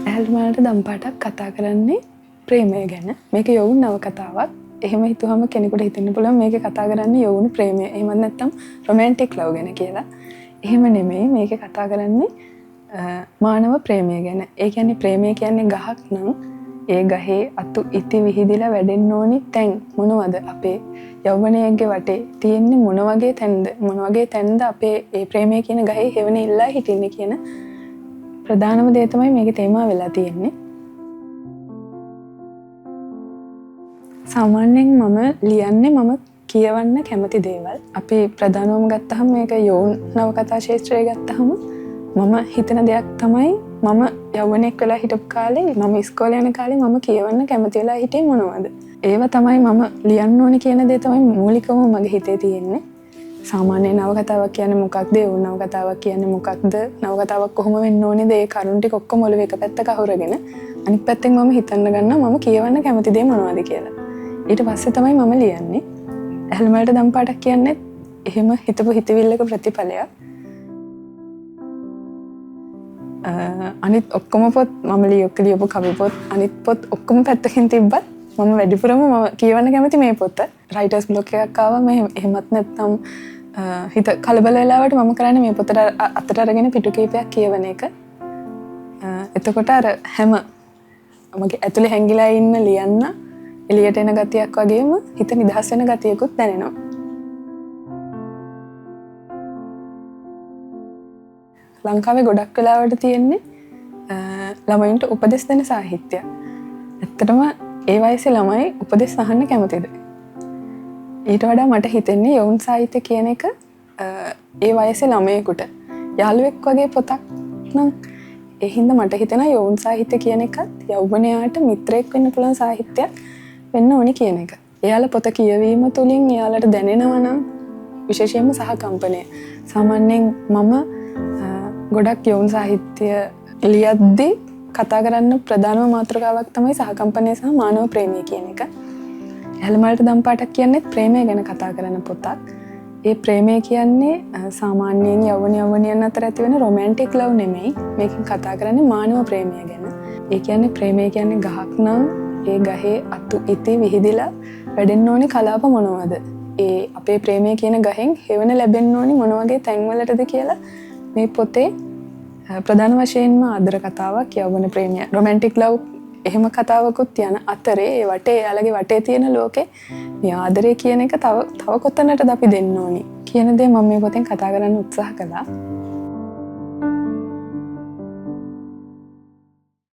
ඇල්මාලට දම්පාටක් කතා කරන්නේ ප්‍රේමය ගැන. මේක යොවුන් නවකතාවක්. එහෙම හිතුවම කෙනෙකුට හිතෙන්න පුළුවන් මේක කතා කරන්නේ යොවුන් ප්‍රේමය. එහෙමත් නැත්නම් රොමැන්ටික් ලව් ගැන කියලා. එහෙම නෙමෙයි. මේක කතා කරන්නේ මානව ප්‍රේමය ගැන. ඒ කියන්නේ ප්‍රේමය කියන්නේ ගහක් නම් ඒ ගහේ අතු ඉති විහිදිලා වැඩෙන්න ඕනි තැන් මොනවද? අපේ යෞවනයේගේ වටේ තියෙන්නේ මොන වගේ තැන්ද? මොන වගේ තැන්ද අපේ ඒ ප්‍රේමය කියන ගහේ හැවනේ ඉල්ලා හිටින්නේ කියන ප්‍රධානම දේ තමයි මේකේ තේමා වෙලා තියෙන්නේ. සාමාන්‍යයෙන් මම ලියන්නේ මම කියවන්න කැමති දේවල්. අපි ප්‍රධානවම ගත්තහම මේක යෝන් නවකතා ශාස්ත්‍රය ගත්තහම මම හිතන දෙයක් තමයි මම යෞවනයෙක් වෙලා හිටපු කාලේ මම ඉස්කෝලේ යන කාලේ මම කියවන්න කැමති වෙලා හිටියේ මොනවද? ඒව තමයි මම ලියන්න ඕනේ කියන දේ තමයි මූලිකවම මගේ හිතේ තියෙන්නේ. සාමාන්‍ය නවකතාවක් කියන්නේ මොකක්ද? යෝන් නවකතාවක් කියන්නේ මොකක්ද? නවකතාවක් කොහොම වෙන්න ඕනේද? ඒ කරුණු ටික ඔක්කොම ඔළුවේ එක පැත්තක අහුරගෙන අනිත් පැත්තෙන් මම හිතන්න ගන්නවා මම කියවන්න කැමති දේ මොනවද කියලා. ඊට පස්සේ තමයි මම ලියන්නේ. ඇල්මලට දම්පාටක් කියන්නේ එහෙම හිතපු හිතවිල්ලක ප්‍රතිඵලයක්. අනිත් ඔක්කොම පොත් මම ලියපු කවි පොත් අනිත් පොත් ඔක්කොම පැත්තකින් තිබ්බත් මම වැඩිපුරම මම කියවන්න කැමති මේ පොත. රයිටර්ස් බ්ලොක් එකක් ආවම එහෙමත් නැත්නම් හිත කලබල වෙලාවට මම කරන්නේ මේ පොතට අතට අරගෙන පිටු කීපයක් කියවන එක. එතකොට අර හැම මගේ ඇතුලේ හැංගිලා ඉන්න ලියන්න එළියට එන ගතියක් වගේම හිත නිදහස් වෙන ගතියකුත් දැනෙනවා. ලංකාවේ ගොඩක් වෙලාවට තියෙන්නේ ළමයින්ට උපදෙස් දෙන සාහිත්‍යයක්. ඇත්තටම ඒ වයසේ ළමයි උපදෙස් අහන්න කැමතිද? ඊට වඩා මට හිතෙන්නේ යෞන් සාහිත්‍ය කියන එක ඒ වයසේ ළමයෙකුට යාළුවෙක් වගේ පොතක් නම් ඒ හින්දා මට හිතෙනවා යෞන් සාහිත්‍ය කියන එකත් යෞවනයාට මිත්‍රයෙක් වෙන්න පුළුවන් සාහිත්‍යයක් වෙන්න ඕනි කියන එක. එයාලා පොත කියවීම තුළින් එයාලට දැනෙනවා නම් විශේෂයෙන්ම සහකම්පනය. සාමාන්‍යයෙන් මම ගොඩක් යෞන් සාහිත්‍ය ලියද්දී කතා කරන්න ප්‍රධානම මාතෘකාවක් තමයි සහකම්පනය සහ මානව ප්‍රේමය කියන එක. ඇල්මලට දම්පාටක් කියන්නේ ප්‍රේමය ගැන කතා කරන පොතක්. ඒ ප්‍රේමය කියන්නේ සාමාන්‍යයෙන් යෞවනයන් අතර ඇති වෙන රොමැන්ටික් ලව් නෙමෙයි. මේකෙන් කතා කරන්නේ මානව ප්‍රේමය ගැන. ඒ කියන්නේ ප්‍රේමය කියන්නේ ගහක් නම් ඒ ගහේ අතු ඉති විහිදිලා වැඩෙන්න ඕනි කලාප මොනවද? ඒ අපේ ප්‍රේමය කියන ගහෙන් හෙවන ලැබෙන්න ඕනි මොන වගේ තැන්වලටද කියලා මේ පොතේ ප්‍රධාන වශයෙන්ම ආදර කතාවක් යෞවන ප්‍රේමය රොමැන්ටික් ලව් එහෙම කතාවකුත් යන අතරේ ඒ වටේ එයාලගේ වටේ තියෙන ලෝකේ මේ ආදරය කියන එක තව කොතනටද අපි දෙන්න ඕනි කියන දේ මම මේ පොතෙන් කතා කරන්න උත්සාහ කළා.